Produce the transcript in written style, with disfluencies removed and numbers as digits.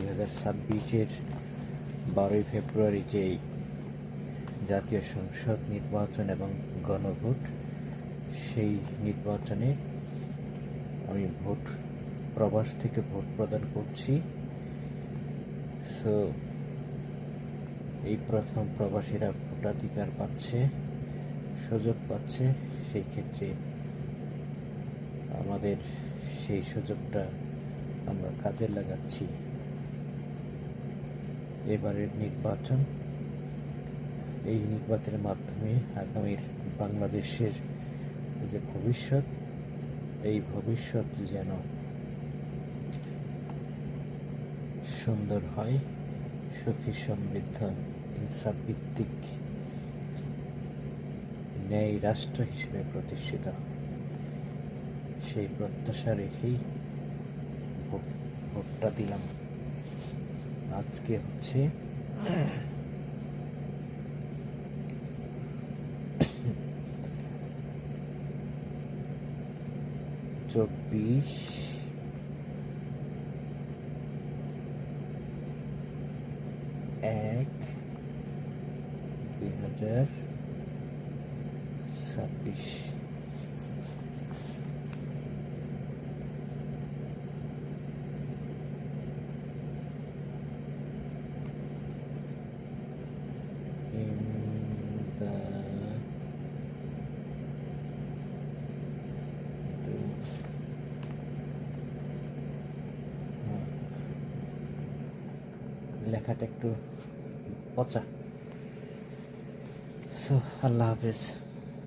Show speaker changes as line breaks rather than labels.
2026-এর 12ই ফেব্রুয়ারি যেই জাতীয় সংসদ নির্বাচন এবং গণভোট, সেই নির্বাচনে আমি প্রবাস থেকে ভোট প্রদান করছি। সো এই প্রথম প্রবাসীরা ভোটাধিকার পাচ্ছে, সুযোগ পাচ্ছে। সেই ক্ষেত্রে আমাদের সেই সুযোগটা আমরা কাজে লাগাচ্ছি। এবারের নির্বাচন, এই নির্বাচনের মাধ্যমে আগামীর বাংলাদেশের যে ভবিষ্যৎ, এই ভবিষ্যৎ যেন সুন্দর হয়, সুখী, সমৃদ্ধ, ইনসাফ ভিত্তিক, ন্যায় রাষ্ট্র হিসেবে প্রতিষ্ঠিত, সেই প্রত্যাশা রেখেই ভোটটা দিলাম। আজকে হচ্ছে 24/1/2026। লেখাটা একটু পচা। সো আল্লাহ হাফেজ।